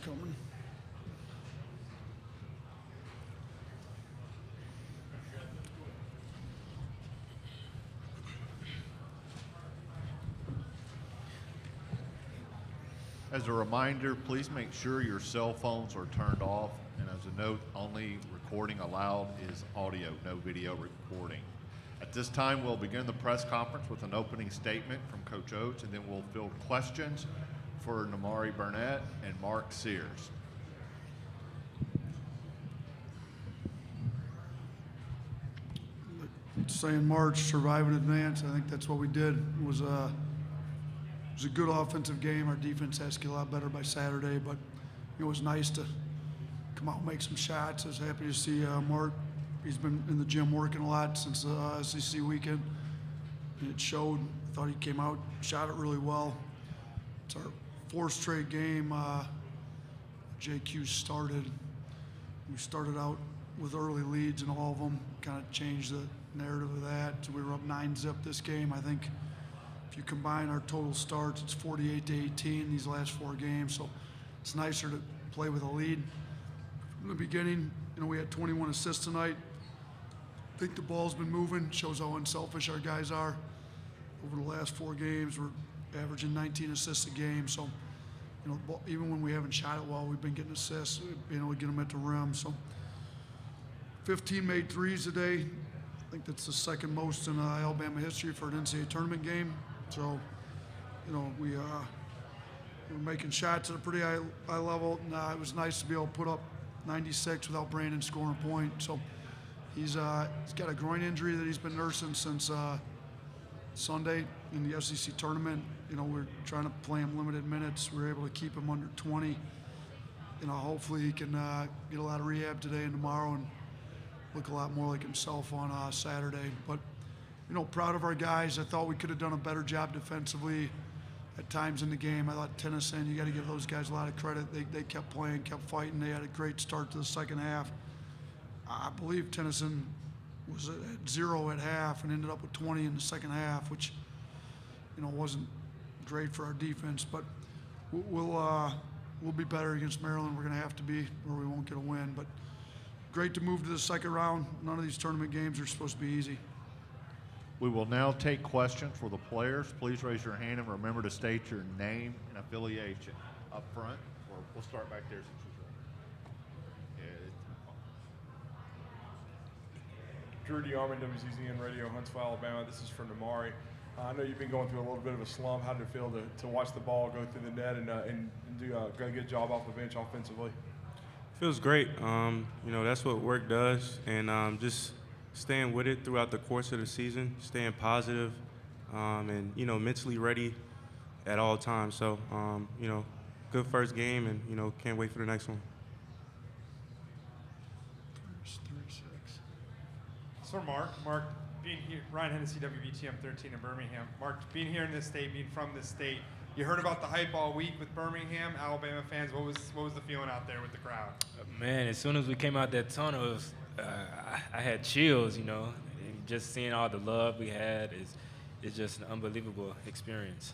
coming. As a reminder, please make sure your cell phones are turned off. And as a note, only recording allowed is audio, no video recording. At this time, we'll begin the press conference with an opening statement from Coach Oats, and then we'll field questions for Nimari Burnett and Mark Sears. Saying March, survive and advance. I think that's what we did. It was a good offensive game. Our defense has to get a lot better by Saturday, but it was nice to come out and make some shots. I was happy to see Mark. He's been in the gym working a lot since the SEC weekend. And it showed. I thought he came out, shot it really well. It's our fourth straight game. JQ started. We started out with early leads in all of them, kind of changed the narrative of that. So we were up 9-0 this game. I think if you combine our total starts, it's 48-18 these last 4 games. So it's nicer to play with a lead. From the beginning, we had 21 assists tonight. I think the ball's been moving, shows how unselfish our guys are. Over the last 4 games, we're averaging 19 assists a game. So, even when we haven't shot it well, we've been getting assists, being able to get them at the rim. So 15 made threes today. I think that's the second most in Alabama history for an NCAA tournament game. So, we're making shots at a pretty high level. And, it was nice to be able to put up 96 without Brandon scoring a point. So he's got a groin injury that he's been nursing since Sunday in the SEC tournament. We're trying to play him limited minutes. We were able to keep him under 20. Hopefully he can get a lot of rehab today and tomorrow and look a lot more like himself on Saturday. But, proud of our guys. I thought we could have done a better job defensively at times in the game. I thought Tennyson, you got to give those guys a lot of credit. They kept playing, kept fighting. They had a great start to the second half. I believe Tennyson was at 0 at half and ended up with 20 in the second half, which, wasn't great for our defense. But we'll be better against Maryland. We're going to have to be, or we won't get a win. But great to move to the second round. None of these tournament games are supposed to be easy. We will now take questions for the players. Please raise your hand and remember to state your name and affiliation up front, or we'll start back there since you're Drew DeArmond, WCZN Radio, Huntsville, Alabama. This is for Nimari. I know you've been going through a little bit of a slump. How did it feel to watch the ball go through the net and do a good job off the bench offensively? Feels great. That's what work does, and just staying with it throughout the course of the season, staying positive, and mentally ready at all times. So, good first game, and can't wait for the next one. So Mark, being here, Ryan Hennessy, WBTM 13 in Birmingham. Mark, being here in this state, being from this state, you heard about the hype all week with Birmingham, Alabama fans. What was the feeling out there with the crowd? Man, as soon as we came out that tunnel, it was, I had chills. And just seeing all the love we had is just an unbelievable experience.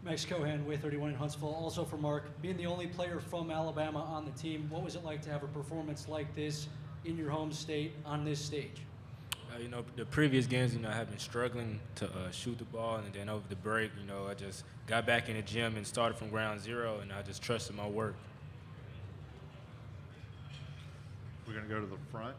Max Cohan, Way 31 in Huntsville. Also for Mark, being the only player from Alabama on the team, what was it like to have a performance like this in your home state on this stage? The previous games, I have been struggling to shoot the ball, and then over the break, I just got back in the gym and started from ground zero, and I just trusted my work. We're going to go to the front.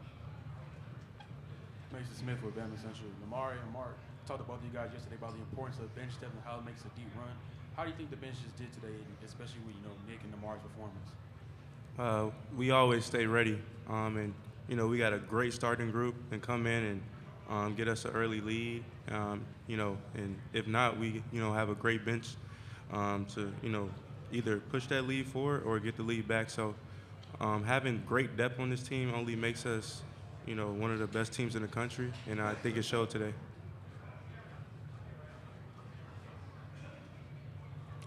Mason Smith with Bama Central. Nimari and Mark talked about you guys yesterday about the importance of bench depth and how it makes a deep run. How do you think the bench just did today, especially with Nick and Nimari's performance? We always stay ready, and we got a great starting group and come in and get us an early lead, and if not, we have a great bench to either push that lead forward or get the lead back. So having great depth on this team only makes us one of the best teams in the country, and I think it showed today.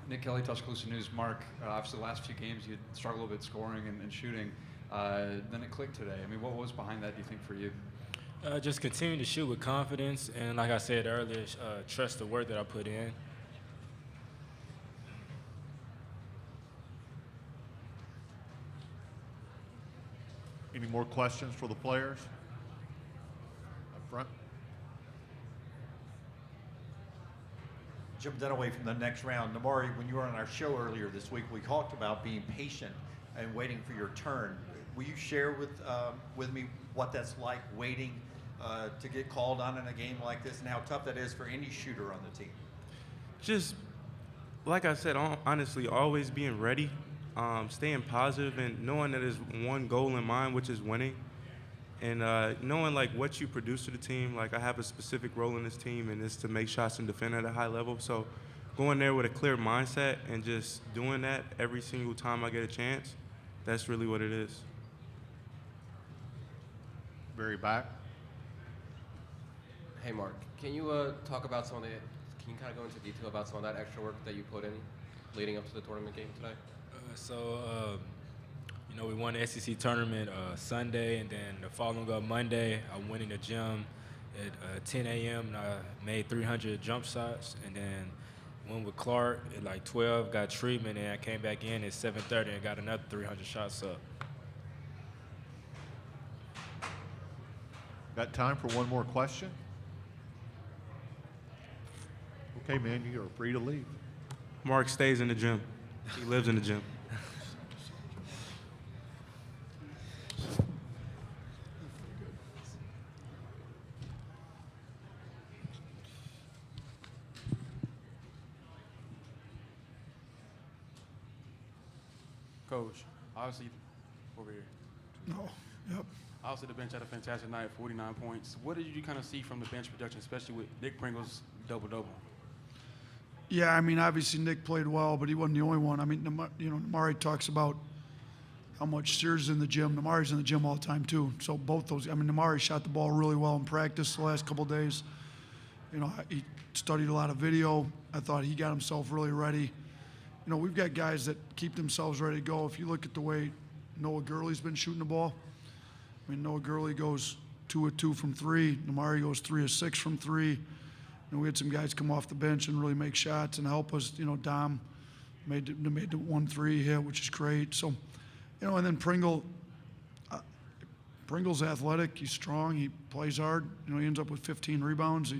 Nick Kelly, Tuscaloosa News. Mark, obviously the last few games you struggled a little bit scoring and shooting. Then it clicked today. I mean, what was behind that, do you think, for you? Just continue to shoot with confidence, and like I said earlier, trust the work that I put in. Any more questions for the players? Up front. Jim Dunaway from the next round. Nimari, when you were on our show earlier this week, we talked about being patient and waiting for your turn. Will you share with me what that's like, waiting to get called on in a game like this, and how tough that is for any shooter on the team? Just like I said, honestly, always being ready, staying positive, and knowing that there's one goal in mind, which is winning, and knowing like what you produce to the team. Like I have a specific role in this team, and it's to make shots and defend at a high level. So going there with a clear mindset and just doing that every single time I get a chance, that's really what it is. Very back. Hey, Mark, can you talk about some of the, can you kind of go into detail about some of that extra work that you put in leading up to the tournament game today? You know, we won the SEC tournament Sunday, and then the following up Monday, I went in the gym at 10 a.m. and I made 300 jump shots, and then went with Clark at like 12, got treatment, and I came back in at 7:30 and got another 300 shots up. Got time for one more question? Okay, man, you are free to leave. Mark stays in the gym. He lives in the gym. Coach, obviously, over here. No, yep. Obviously, the bench had a fantastic night, 49 points. What did you kind of see from the bench production, especially with Nick Pringle's double-double? Yeah, I mean, obviously Nick played well, but he wasn't the only one. I mean, Nimari talks about how much Sears is in the gym. Nimari's in the gym all the time, too. So both those, I mean, Nimari shot the ball really well in practice the last couple of days. You know, he studied a lot of video. I thought he got himself really ready. You know, we've got guys that keep themselves ready to go. If you look at the way Noah Gurley's been shooting the ball, I mean, Noah Gurley goes 2 of 2 from 3. Nimari goes 3 of 6 from 3. And we had some guys come off the bench and really make shots and help us. You know, Dom made the 1-3 hit, which is great. So, you know, and then Pringle's athletic. He's strong. He plays hard. You know, he ends up with 15 rebounds,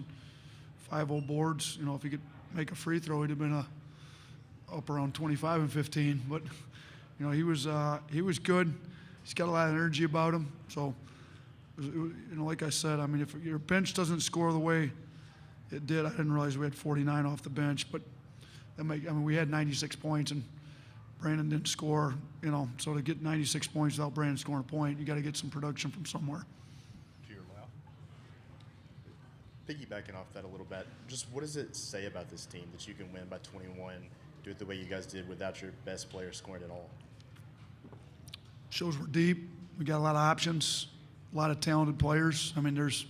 5 boards. You know, if he could make a free throw, he'd have been up around 25 and 15. But, you know, he was good. He's got a lot of energy about him. So, you know, like I said, I mean, if your bench doesn't score the way it did, I didn't realize we had 49 off the bench. But I mean, we had 96 points, and Brandon didn't score. You know, so to get 96 points without Brandon scoring a point, you got to get some production from somewhere. To your left. Piggybacking off that a little bit, just what does it say about this team that you can win by 21, do it the way you guys did without your best player scoring at all? Shows we're deep. We got a lot of options, a lot of talented players. I mean, there's,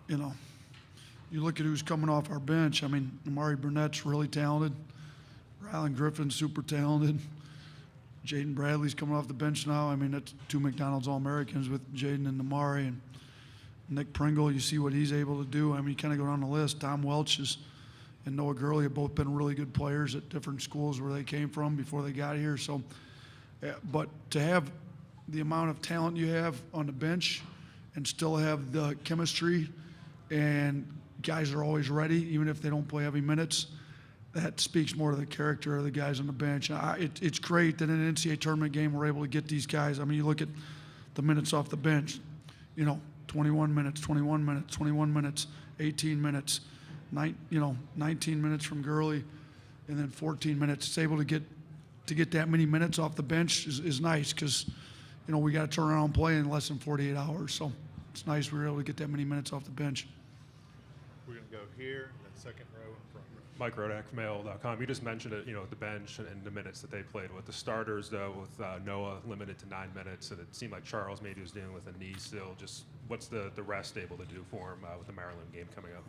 you know, you look at who's coming off our bench. I mean, Nimari Burnett's really talented. Rylan Griffin's super talented. Jaden Bradley's coming off the bench now. I mean, that's 2 McDonald's All-Americans with Jaden and Nimari. And Nick Pringle, you see what he's able to do. I mean, you kind of go down the list. Tom Welch and Noah Gurley have both been really good players at different schools where they came from before they got here. So, but to have the amount of talent you have on the bench and still have the chemistry and guys are always ready, even if they don't play heavy minutes, that speaks more to the character of the guys on the bench. It's great that in an NCAA tournament game we're able to get these guys. I mean, you look at the minutes off the bench, you know, 21 minutes, 21 minutes, 21 minutes, 18 minutes, 19 minutes from Gurley, and then 14 minutes. It's able to get that many minutes off the bench is nice because, you know, we got to turn around and play in less than 48 hours. So it's nice we were able to get that many minutes off the bench. We're going to go here, that second row in front row. Mike Rodak from AL.com. You just mentioned it, you know, the bench and the minutes that they played with. The starters, though, with Noah limited to 9 minutes, and it seemed like Charles maybe was dealing with a knee still. Just what's the rest able to do for him with the Maryland game coming up?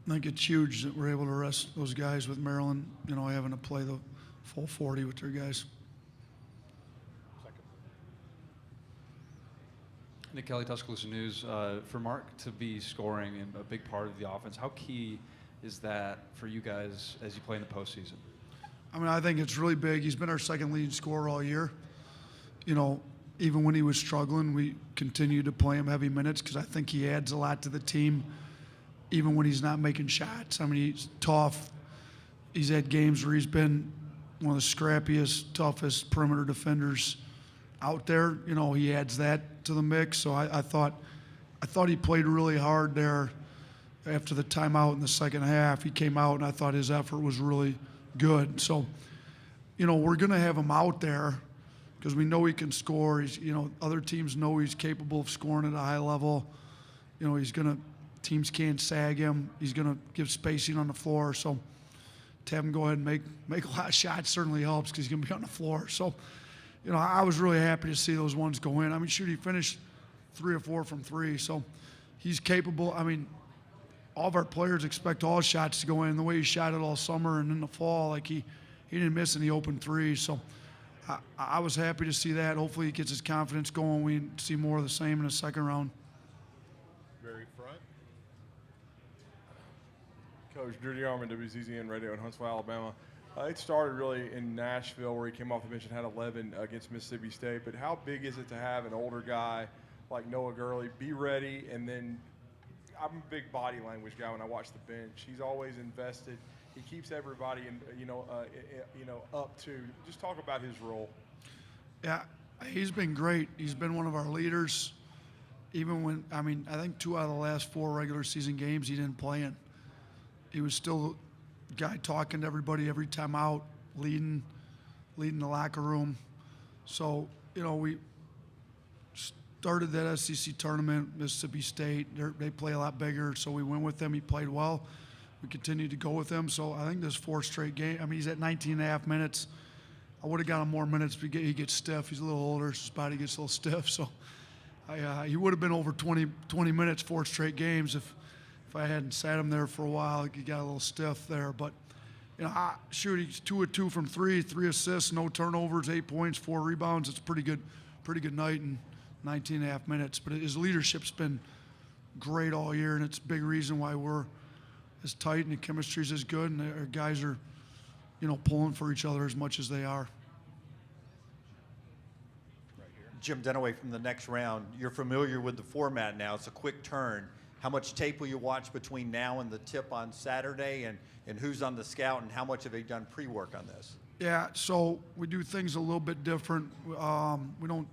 I think it's huge that we're able to rest those guys with Maryland, you know, having to play the full 40 with their guys. Nick Kelly, Tuscaloosa News. For Mark to be scoring and a big part of the offense, how key is that for you guys as you play in the postseason? I mean, I think it's really big. He's been our second leading scorer all year. You know, even when he was struggling, we continued to play him heavy minutes because I think he adds a lot to the team, even when he's not making shots. I mean, he's tough. He's had games where he's been one of the scrappiest, toughest perimeter defenders out there. You know, he adds that to the mix. So I thought he played really hard there. After the timeout in the second half, he came out, and I thought his effort was really good. So, you know, we're going to have him out there because we know he can score. He's, you know, other teams know he's capable of scoring at a high level. You know, teams can't sag him. He's going to give spacing on the floor. So to have him go ahead and make a lot of shots certainly helps because he's going to be on the floor. So, you know, I was really happy to see those ones go in. I mean, shoot, he finished 3 or 4 from 3. So he's capable. I mean, all of our players expect all shots to go in. The way he shot it all summer and in the fall, like he didn't miss any open threes. So I was happy to see that. Hopefully he gets his confidence going. We see more of the same in the second round. Very front. Coach Drew DeArmond, WZZN Radio in Huntsville, Alabama. It started really in Nashville where he came off the bench and had 11 against Mississippi State. But how big is it to have an older guy like Noah Gurley be ready? And then I'm a big body language guy when I watch the bench. He's always invested. He keeps everybody, up to. Just talk about his role. Yeah, he's been great. He's been one of our leaders. Even when, I think 2 out of the last 4 regular season games he didn't play in. He was still the guy talking to everybody every time out, leading the locker room. So, you know, we started that SEC tournament, Mississippi State. They play a lot bigger, so we went with them. He played well. We continued to go with him. So I think this 4th straight game, I mean, he's at 19 and a half minutes. I would have got him more minutes, but he gets stiff. He's a little older, so his body gets a little stiff. So he would have been over 20 minutes, 4 straight games if I hadn't sat him there for a while. He got a little stiff there. But, you know, he's 2 of 2 from 3, 3 assists, no turnovers, 8 points, 4 rebounds. It's a pretty good night in 19 and a half minutes. But his leadership's been great all year, and it's a big reason why we're as tight and the chemistry's as good, and our guys are, you know, pulling for each other as much as they are. Jim Dunaway from the next round. You're familiar with the format now. It's a quick turn. How much tape will you watch between now and the tip on Saturday, and who's on the scout, and how much have they done pre-work on this? Yeah, so we do things a little bit different. We don't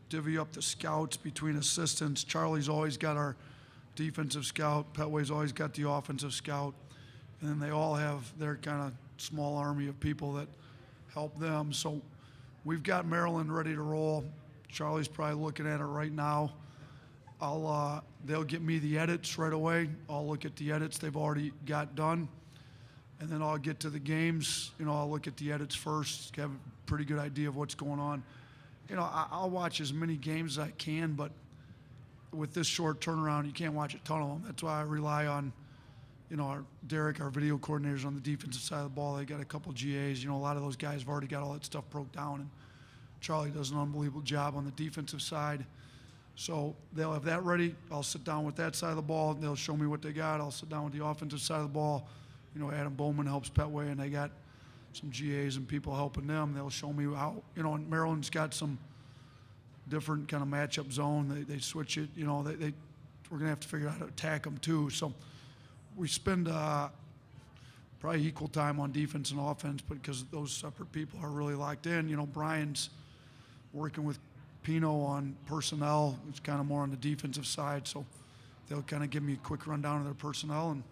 divvy up the scouts between assistants. Charlie's always got our defensive scout. Petway's always got the offensive scout. And then they all have their kind of small army of people that help them. So we've got Maryland ready to roll. Charlie's probably looking at it right now. They'll get me the edits right away. I'll look at the edits they've already got done. And then I'll get to the games. You know, I'll look at the edits first, have a pretty good idea of what's going on. You know, I'll watch as many games as I can, but with this short turnaround, you can't watch a ton of them. That's why I rely on, you know, Derek, our video coordinators on the defensive side of the ball. They got a couple GAs. You know, a lot of those guys have already got all that stuff broke down, and Charlie does an unbelievable job on the defensive side. So they'll have that ready. I'll sit down with that side of the ball. They'll show me what they got. I'll sit down with the offensive side of the ball. You know, Adam Bowman helps Petway, and they got some GAs and people helping them. They'll show me how, you know, and Maryland's got some different kind of matchup zone. They switch it. You know, we're going to have to figure out how to attack them too. So we spend probably equal time on defense and offense, but because those separate people are really locked in. You know, Brian's working with Pino on personnel. It's kind of more on the defensive side. So they'll kind of give me a quick rundown of their personnel, and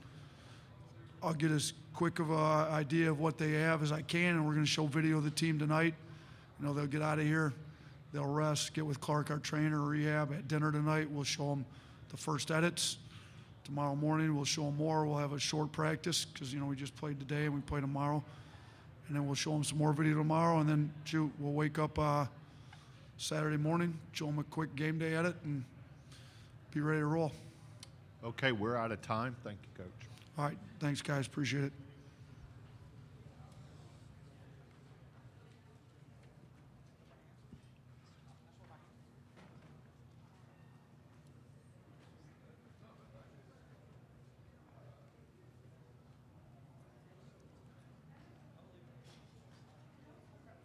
I'll get as quick of an idea of what they have as I can, and we're going to show video of the team tonight. You know, they'll get out of here. They'll rest, get with Clark, our trainer, rehab. At dinner tonight, we'll show them the first edits. Tomorrow morning, we'll show them more. We'll have a short practice because, you know, we just played today and we play tomorrow. And then we'll show them some more video tomorrow. And then, we'll wake up Saturday morning, show them a quick game day edit, and be ready to roll. Okay, we're out of time. Thank you, Coach. All right. Thanks, guys. Appreciate it.